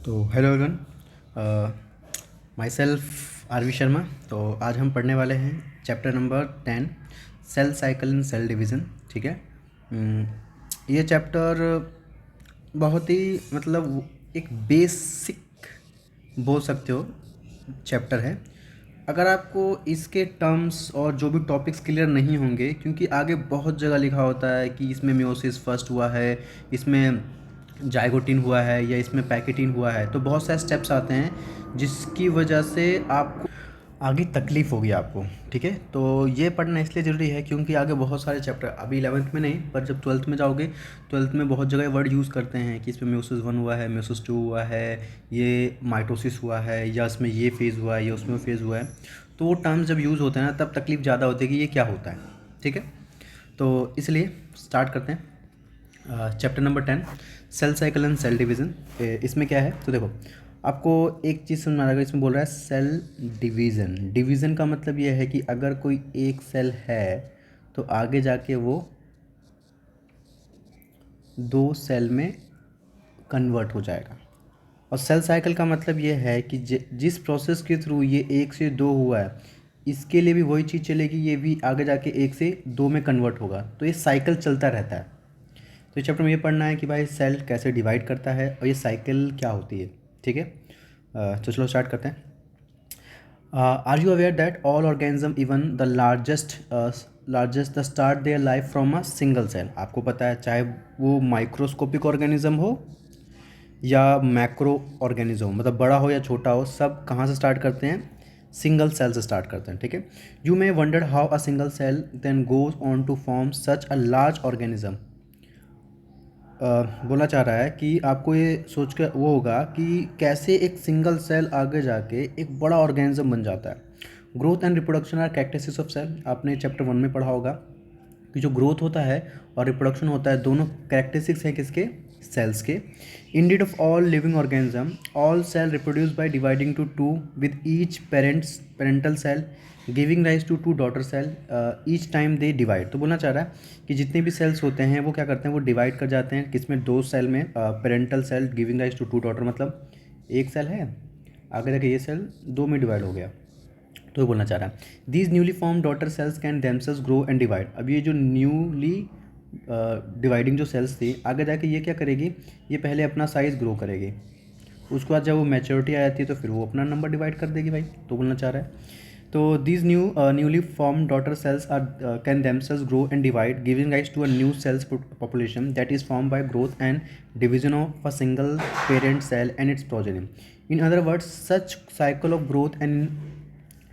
तो hello everyone, myself R V Sharma. तो आज हम पढ़ने वाले हैं chapter number 10, cell cycle in cell division. ठीक है। ये चैप्टर बहुत ही एक बेसिक बोल सकते हो चैप्टर है। अगर आपको इसके टर्म्स और जो भी टॉपिक्स क्लियर नहीं होंगे, क्योंकि आगे बहुत जगह लिखा होता है कि इसमें मियोसिस फर्स्ट हुआ है, इसमें जाइगोटिन हुआ है, या इसमें पैकेटिन हुआ है, तो बहुत सारे स्टेप्स आते हैं जिसकी वजह से आपको आगे तकलीफ़ होगी आपको। ठीक है। तो ये पढ़ना इसलिए ज़रूरी है क्योंकि आगे बहुत सारे चैप्टर, अभी 11th में नहीं पर जब 12th में जाओगे, 12th में बहुत जगह वर्ड यूज़ करते हैं कि इसमें म्यूसिस 1 हुआ है, म्यूसिस 2 हुआ है, ये माइटोसिस हुआ है, या इसमें ये फेज़ हुआ है, या उसमें फेज़ हुआ है। तो वो टर्म्स जब यूज़ होते हैं ना, तब तकलीफ़ ज़्यादा होती है कि ये क्या होता है। ठीक है। तो इसलिए स्टार्ट करते हैं। Chapter number 10, cell cycle and cell division. इसमें क्या है तो देखो, आपको एक चीज़ समझ में आ रहा है। इसमें बोल रहा है सेल डिवीज़न। डिवीज़न का मतलब ये है कि अगर कोई एक सेल है तो आगे जाके वो दो सेल में कन्वर्ट हो जाएगा। और सेल साइकिल का मतलब ये है कि जिस प्रोसेस के थ्रू ये एक से दो हुआ है, इसके लिए भी वही चीज़ चलेगी, ये भी आगे जाके एक से दो में कन्वर्ट होगा। तो ये साइकिल चलता रहता है। तो इस चैप्टर में ये पढ़ना है कि भाई सेल कैसे डिवाइड करता है और ये साइकिल क्या होती है। ठीक है। तो चलो स्टार्ट करते हैं। Are you aware that all organism even the largest the start their life from a single cell. आपको पता है, चाहे वो माइक्रोस्कोपिक ऑर्गेनिज्म हो या मैक्रो ऑर्गेनिज्म हो, मतलब बड़ा हो या छोटा हो, सब कहाँ से स्टार्ट करते हैं? सिंगल सेल से स्टार्ट करते हैं। ठीक है। You may wonder how a single cell then goes on to form such a large organism. बोलना चाह रहा है कि आपको ये सोच कर वो होगा कि कैसे एक सिंगल सेल आगे जाके एक बड़ा ऑर्गेनिज्म बन जाता है। Growth and reproduction are characteristics of cell. आपने चैप्टर 1 में पढ़ा होगा कि जो ग्रोथ होता है और रिप्रोडक्शन होता है, दोनों कैरेक्टरिस्टिक्स हैं किसके? सेल्स के। Indeed of all living organism, all cell reproduce by dividing to two with each parental cell giving rise to two daughter cell each time they divide. तो बोलना चाह रहा है कि जितने भी सेल्स होते हैं वो क्या करते हैं, वो डिवाइड कर जाते हैं किसमें? दो सेल में। Parental cell giving rise to two daughter, मतलब एक सेल है, आगे जाके ये सेल दो में डिवाइड हो गया। तो ये बोलना चाह रहा है these newly form daughter cells can themselves grow and divide. अब ये जो न्यूली डिवाइडिंग जो सेल्स थी, आगे जाके ये क्या करेगी? ये पहले अपना साइज़ ग्रो करेगी, उसके बाद जब वो मैच्योरिटी आ जाती है तो फिर वो अपना नंबर डिवाइड कर देगी भाई। तो बोलना चाह रहा है तो these newly form daughter cells are can themselves grow and divide giving rise to a new cells population that is formed by growth and division of a single parent cell and its progeny. In other words, such cycle of growth and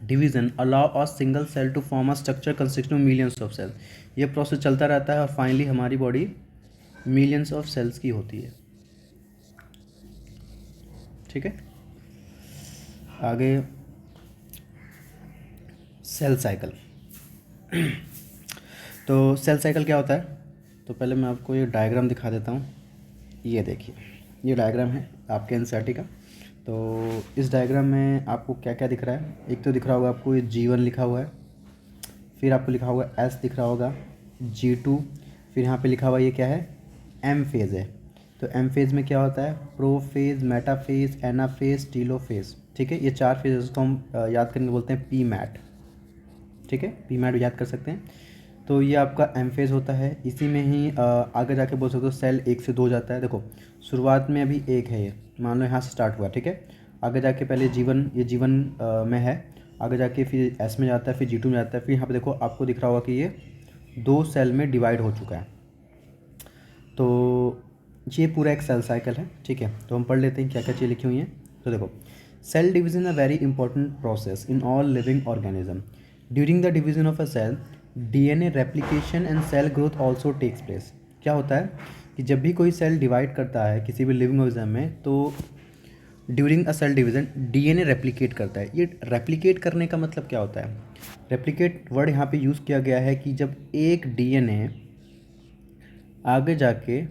division allow a single cell to form a structure consisting of millions of cell. ये process चलता रहता है और finally हमारी body millions of sales की होती है। ठीक है। आगे सेल साइकिल। तो सेल साइकिल क्या होता है? तो पहले मैं आपको ये डायग्राम दिखा देता हूँ। ये देखिए, ये डायग्राम है आपके एनसीईआरटी का। तो इस डायग्राम में आपको क्या क्या दिख रहा है? एक तो दिख रहा होगा आपको ये G1 लिखा हुआ है, फिर आपको लिखा हुआ S दिख रहा होगा, G2, फिर यहाँ पे लिखा हुआ ये क्या है? M फेज़ है। तो M फेज़ में क्या होता है? Prophase, metaphase, anaphase, telophase. ठीक है। ये चार फेज़ को हम याद करके बोलते हैं पी मैट। ठीक है, पी मैट याद कर सकते हैं। तो ये आपका एम फेज़ होता है। इसी में ही आगे जाके बोल सकते हो सेल एक से दो जाता है। देखो शुरुआत में अभी एक है, ये मान लो यहाँ से स्टार्ट हुआ। ठीक है। आगे जाके पहले G1, ये G1 में है, आगे जाके फिर S में जाता है, फिर G2 में जाता है, फिर यहाँ पे देखो आपको दिख रहा होगा कि ये दो सेल में डिवाइड हो चुका है। तो ये पूरा एक सेल साइकिल है। ठीक है। तो हम पढ़ लेते हैं क्या क्या चीज़ लिखी हुई हैं। तो देखो, cell division a very important process in all living organism. During the division of a cell, DNA replication and cell growth also takes place. क्या होता है कि जब भी कोई सेल डिवाइड करता है किसी भी लिविंग ऑर्गेनिज्म में, तो during a cell division DNA replicate करता है। ये रेप्लिकेट करने का मतलब क्या होता है? रेप्लिकेट वर्ड यहाँ पे यूज़ किया गया है कि जब एक डीएनए आगे जाके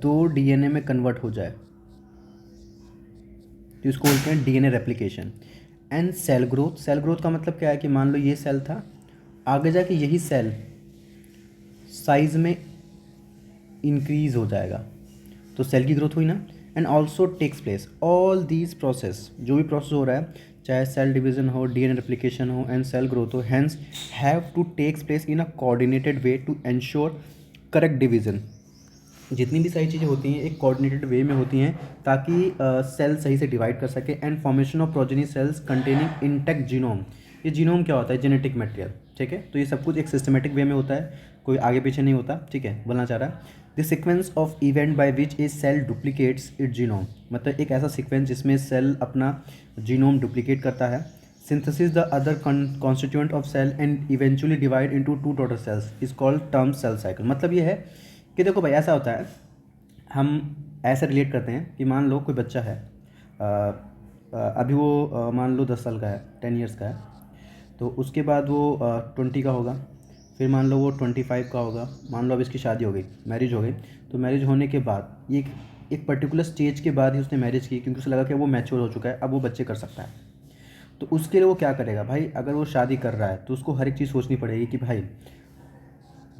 दो डीएनए में कन्वर्ट हो जाए, तो इसको बोलते हैं DNA replication. And cell growth, cell growth का मतलब क्या है कि मान लो ये सेल था, आगे जाके यही सेल साइज में इंक्रीज हो जाएगा, तो सेल की ग्रोथ हुई ना। And also takes place all these process, जो भी प्रोसेस हो रहा है, चाहे सेल डिवीजन हो, डीएनए रेप्लिकेशन हो एंड सेल ग्रोथ हो, hence have to takes place in a coordinated way to ensure correct division. जितनी भी सारी चीज़ें होती हैं एक कोऑर्डिनेटेड वे में होती हैं ताकि सेल सही से डिवाइड कर सके। And formation of progeny cells containing intact genome, ये जीनोम क्या होता है, जेनेटिक मटेरियल, ठीक है। तो ये सब कुछ एक सिस्टमेटिक वे में होता है, कोई आगे पीछे नहीं होता, ठीक है। बोलना चाह रहा है the sequence of event by which a cell duplicates it genome, मतलब एक ऐसा सीक्वेंस जिसमें सेल अपना जीनोम डुप्लीकेट करता है। Synthesis the other constituent of cell and eventually divide into two daughter cells is called term cell cycle. मतलब ये है कि देखो भाई ऐसा होता है, हम ऐसे रिलेट करते हैं कि मान लो कोई बच्चा है, अभी वो मान लो 10 साल का है, 10 ईयर्स का है, तो उसके बाद वो 20 का होगा, फिर मान लो वो 25 का होगा, मान लो अब इसकी शादी हो गई, मैरिज हो गई। तो मैरिज होने के बाद ये एक पर्टिकुलर स्टेज के बाद ही उसने मैरिज की, क्योंकि उसे लगा कि वो मैच्योर हो चुका है, अब वो बच्चे कर सकता है। तो उसके लिए वो क्या करेगा भाई, अगर वो शादी कर रहा है तो उसको हर एक चीज़ सोचनी पड़ेगी कि भाई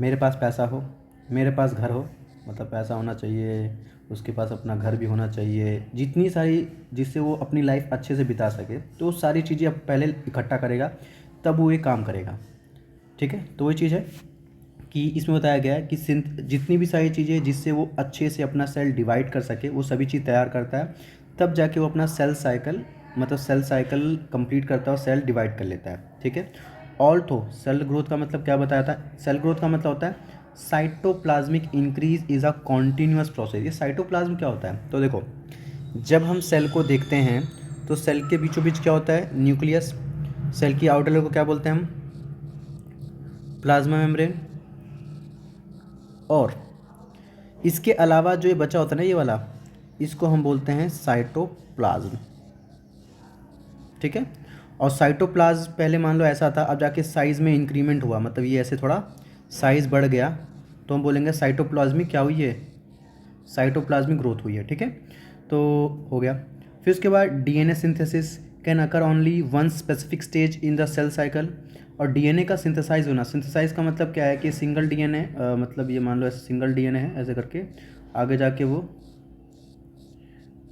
मेरे पास पैसा हो, मेरे पास घर हो, मतलब पैसा होना चाहिए, उसके पास अपना घर भी होना चाहिए, जितनी सारी जिससे वो अपनी लाइफ अच्छे से बिता सके, तो वो सारी चीज़ें अब पहले इकट्ठा करेगा, तब वो ये काम करेगा, ठीक है। तो वही चीज़ है कि इसमें बताया गया है कि जितनी भी सारी चीज़ें जिससे वो अच्छे से अपना सेल डिवाइड कर सके, वो सभी चीज़ तैयार करता है, तब जाके वो अपना सेल साइकिल, मतलब सेल साइकिल कंप्लीट करता है और सेल डिवाइड कर लेता है, ठीक है। ऑल्थो सेल ग्रोथ का मतलब क्या बताया था, सेल ग्रोथ का मतलब होता है cytoplasmic increase is a continuous process. ये साइटोप्लाज्म क्या होता है, तो देखो जब हम सेल को देखते हैं तो सेल के बीचों बीच क्या होता है, न्यूक्लियस, सेल की आउटर लेयर को क्या बोलते हैं हम, प्लाज्मा मेम्ब्रेन, और इसके अलावा जो ये बचा होता है ना ये वाला, इसको हम बोलते हैं साइटोप्लाज्म, ठीक है। और साइटोप्लाज्म पहले मान लो ऐसा था, अब जाके साइज़ में इंक्रीमेंट हुआ, मतलब ये ऐसे थोड़ा साइज़ बढ़ गया, तो हम बोलेंगे साइटोप्लाज्मिक क्या हुई है, साइटोप्लाज्मिक ग्रोथ हुई है, ठीक है। तो हो गया। फिर उसके बाद DNA synthesis can occur only one specific stage in the cell cycle. और डीएनए का सिंथेसाइज होना, सिंथेसाइज का मतलब क्या है कि सिंगल डीएनए, मतलब ये मान लो ऐसे सिंगल डीएनए है, ऐसे करके आगे जाके वो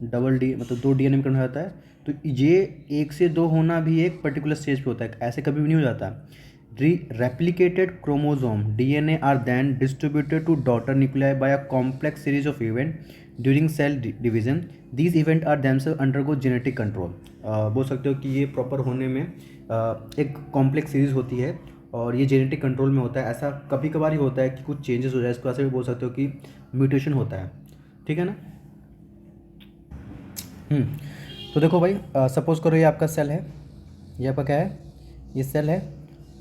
डबल डी, मतलब 2 डीएनए में कन्वर्ट हो जाता है। तो ये 1 से 2 होना भी एक पर्टिकुलर स्टेज पे होता है, ऐसे कभी भी नहीं हो जाता। Replicated chromosome DNA are then distributed to daughter nuclei by a complex series of event during cell division. These event are themselves undergo genetic control. बोल सकते हो कि ये प्रॉपर होने में एक कॉम्प्लेक्स सीरीज होती है और ये जेनेटिक कंट्रोल में होता है। ऐसा कभी कभार ही होता है कि कुछ चेंजेस हो जाए, इसको ऐसे भी बोल सकते हो कि म्यूटेशन होता है, ठीक है ना। तो देखो भाई, सपोज़ करो ये आपका सेल है, ये आपका क्या है, ये सेल है,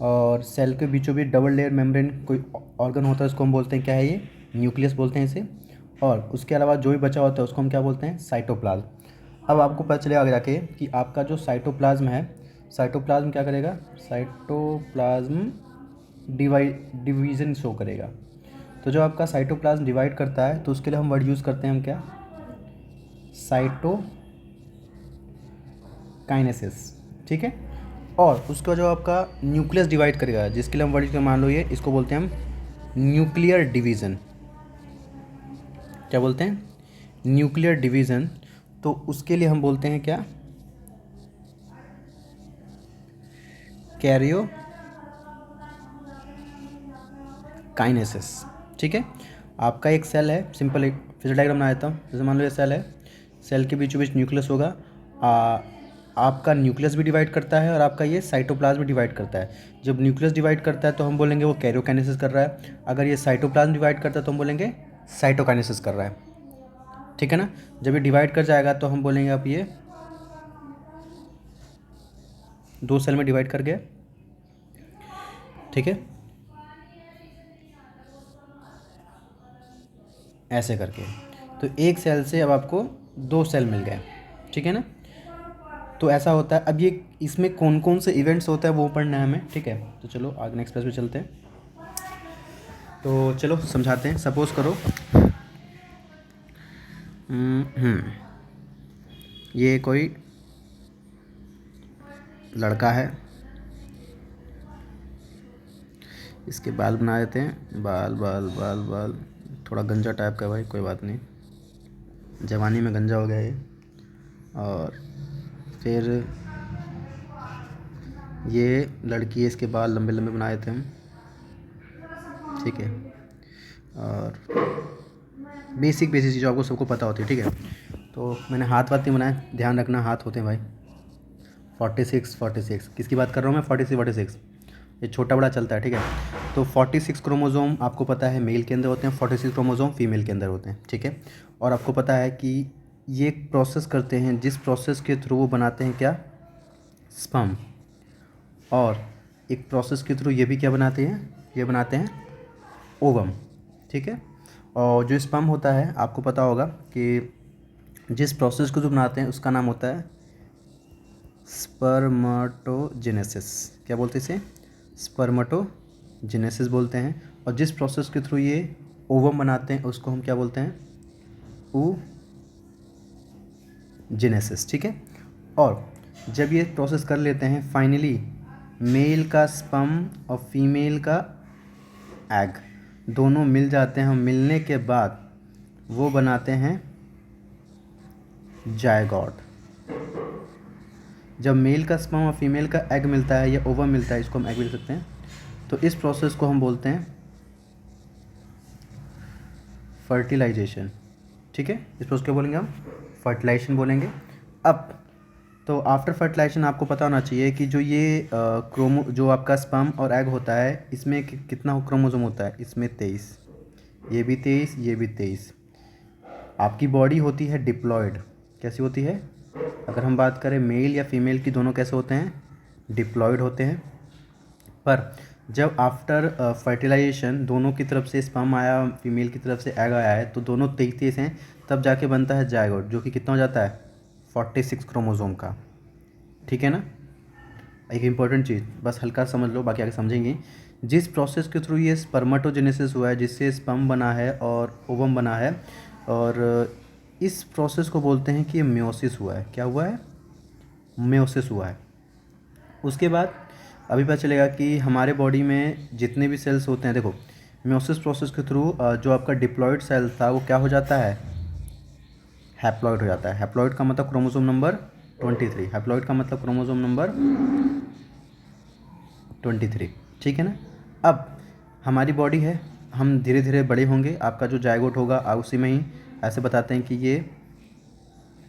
और सेल के बीचों बीच डबल लेयर मेम्ब्रेन कोई ऑर्गन होता है, उसको हम बोलते हैं क्या है, ये न्यूक्लियस बोलते हैं इसे। और उसके अलावा जो भी बचा होता है उसको हम क्या बोलते हैं, साइटोप्लाज्म। अब आपको पता चलेगा आगे जाके कि आपका जो साइटोप्लाज्म है, साइटोप्लाज्म क्या करेगा, साइटोप्लाज्म डिवीज़न शो करेगा। तो जो आपका साइटोप्लाज्म डिवाइड करता है तो उसके लिए हम वर्ड यूज़ करते हैं, हम क्या, साइटोकाइनेसिस, ठीक है। और उसका जो आपका न्यूक्लियस डिवाइड करेगा, जिसके लिए हम वर्ड मान लो ये, इसको बोलते हैं हम न्यूक्लियर डिवीज़न। क्या बोलते हैं, न्यूक्लियर डिवीज़न। तो उसके लिए हम बोलते हैं क्या, कैरियो काइनेसिस, ठीक है। आपका एक सेल है, सिंपल एक फिजिकल डायग्राम बना देता हूँ। जैसे मान लो ये सेल है, सेल के बीचों बीच न्यूक्लियस होगा, आपका न्यूक्लियस भी डिवाइड करता है और आपका ये साइटोप्लाज्म भी डिवाइड करता है। जब न्यूक्लियस डिवाइड करता है तो हम बोलेंगे वो कैरियोकाइनेसिस कर रहा है, अगर ये साइटोप्लाज्म डिवाइड करता है तो हम बोलेंगे साइटोकाइनेसिस कर रहा है, ठीक है ना। जब ये डिवाइड कर जाएगा तो हम बोलेंगे आप ये 2 सेल में डिवाइड कर गया, ठीक है, ऐसे करके। तो एक सेल से अब आपको 2 सेल मिल गए, ठीक है ना। तो ऐसा होता है। अब ये इसमें कौन कौन से इवेंट्स होता है वो पढ़ना है हमें, ठीक है। तो चलो आगे नेक्स्ट पेज पे चलते हैं। तो चलो समझाते हैं। सपोज़ करो ये कोई लड़का है, इसके बाल बना देते हैं, बाल बाल बाल बाल, थोड़ा गंजा टाइप का भाई, कोई बात नहीं, जवानी में गंजा हो गया ये। और फिर ये लड़की है, इसके बाल लंबे लंबे बनाए थे हम, ठीक है। और बेसिक बेसिक चीज़ आपको सबको पता होती है, ठीक है। तो मैंने हाथ वाथ नहीं बनाए, ध्यान रखना हाथ होते हैं भाई। 46 किसकी बात कर रहा हूँ मैं? 46 ये छोटा बड़ा चलता है, ठीक है। तो 46 क्रोमोज़ोम आपको पता है मेल के अंदर होते हैं, 46 क्रोमोज़ोम फीमेल के अंदर होते हैं, ठीक है। और आपको पता है कि ये एक प्रोसेस करते हैं, जिस प्रोसेस के थ्रू वो बनाते हैं क्या? स्पर्म। और एक प्रोसेस के थ्रू ये भी क्या बनाते हैं? ये बनाते हैं ओवम, ठीक है। और जो स्पर्म होता है आपको पता होगा कि जिस प्रोसेस को जो बनाते हैं उसका नाम होता है स्पर्मेटोजेनेसिस। क्या बोलते हैं इसे? स्पर्मेटोजेनेसिस बोलते हैं। और जिस प्रोसेस के थ्रू ये ओवम बनाते हैं उसको हम क्या बोलते हैं? oogenesis, ठीक है। और जब ये प्रोसेस कर लेते हैं, फाइनली मेल का स्पर्म और फीमेल का एग दोनों मिल जाते हैं। मिलने के बाद वो बनाते हैं जायगोट। जब मेल का स्पर्म और फीमेल का एग मिलता है या ओवम मिलता है, इसको हम एग बोल सकते हैं, तो इस प्रोसेस को हम बोलते हैं फर्टिलाइजेशन, ठीक है। इस प्रोसेस को बोलेंगे हम फर्टिलाइजेशन बोलेंगे। अब तो आफ्टर फर्टिलाइजेशन आपको पता होना चाहिए कि जो ये जो आपका स्पर्म और एग होता है, इसमें कितना क्रोमोसोम होता है? इसमें 23, ये भी 23, ये भी 23। आपकी बॉडी होती है डिप्लॉयड। कैसी होती है? अगर हम बात करें मेल या फीमेल की, दोनों कैसे होते हैं? डिप्लॉयड होते हैं। पर जब आफ्टर फर्टिलाइजेशन दोनों की तरफ से स्पर्म आया, फीमेल की तरफ से एग आया है, तो दोनों 23 हैं, तब जाके बनता है जायगोट, जो कि कितना हो जाता है? 46 क्रोमोसोम का, ठीक है ना। एक इम्पॉर्टेंट चीज़ बस हल्का समझ लो, बाकी आगे समझेंगे। जिस प्रोसेस के थ्रू ये स्पर्मेटोजेनेसिस हुआ है, जिससे स्पर्म बना है और ओवम बना है, और इस प्रोसेस को बोलते हैं कि ये मेयोसिस हुआ है। क्या हुआ है? मेयोसिस हुआ है। उसके बाद अभी पता चलेगा कि हमारे बॉडी में जितने भी सेल्स होते हैं, देखो मेयोसिस प्रोसेस के थ्रू जो आपका डिप्लॉयड सेल था वो क्या हो जाता है? हैप्लॉयड हो जाता है। हैप्लॉयड का मतलब क्रोमोसोम नंबर 23। हैप्लॉयड का मतलब क्रोमोसोम नंबर 23, ठीक है ना। अब हमारी बॉडी है, हम धीरे धीरे बड़े होंगे, आपका जो जायगोट होगा उसी में ही ऐसे बताते हैं कि ये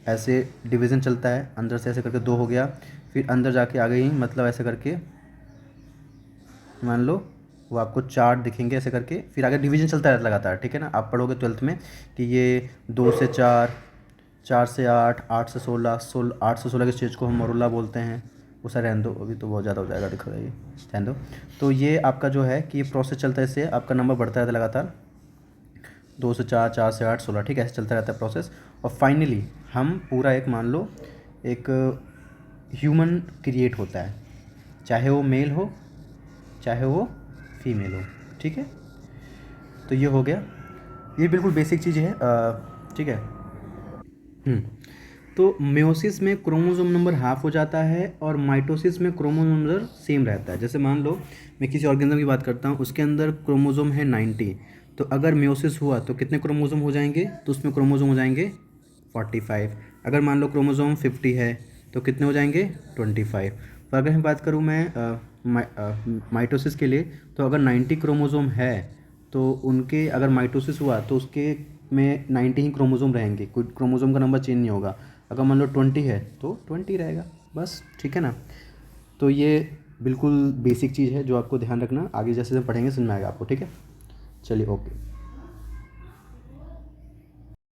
ऐसे डिवीज़न चलता है, अंदर से ऐसे करके 2 हो गया, फिर अंदर जाके आ गई, मतलब ऐसे करके मान लो वो आपको 4 दिखेंगे ऐसे करके, फिर आगे डिवीज़न चलता रहता लगातार, ठीक है ना। आप पढ़ोगे 12th में कि ये 2 से 4, 4 से 8, 8 से 16, 8 से 16 के स्टेज को हम मरुला बोलते हैं। उसे रहने दो, अभी तो बहुत ज़्यादा हो जाएगा, दिखा ये रहने दो। तो ये आपका जो है कि ये प्रोसेस चलता है, इससे आपका नंबर बढ़ता रहता है लगातार, 2 से 4, 4 से 8, 16, ठीक है, ऐसे चलता रहता है प्रोसेस। और फाइनली हम पूरा एक मान लो एक ह्यूमन क्रिएट होता है, चाहे वो मेल हो चाहे वो फीमेल हो, ठीक है। तो ये हो गया, ये बिल्कुल बेसिक चीज़ है, ठीक है। तो मेयोसिस में क्रोमोसोम नंबर हाफ हो जाता है और माइटोसिस में क्रोमोसोम नंबर सेम रहता है। जैसे मान लो मैं किसी ऑर्गेनिज्म की बात करता हूँ, उसके अंदर क्रोमोसोम है 90, तो अगर मेयोसिस हुआ तो कितने क्रोमोसोम हो जाएंगे? तो उसमें क्रोमोसोम हो जाएंगे 45। अगर मान लो क्रोमोसोम 50 है तो कितने हो जाएंगे? 25। पर अगर मैं बात करूँ मैं माइटोसिस के लिए, तो अगर 90 क्रोमोसोम है तो उनके अगर माइटोसिस हुआ तो उसके में 90 ही क्रोमोसोम रहेंगे, कोई क्रोमोसोम का नंबर चेंज नहीं होगा। अगर मान लो 20 है तो 20 रहेगा, बस, ठीक है ना। तो ये बिल्कुल बेसिक चीज़ है जो आपको ध्यान रखना, आगे जैसे हम पढ़ेंगे समझ में आएगा आपको, ठीक है। चलिए, ओके।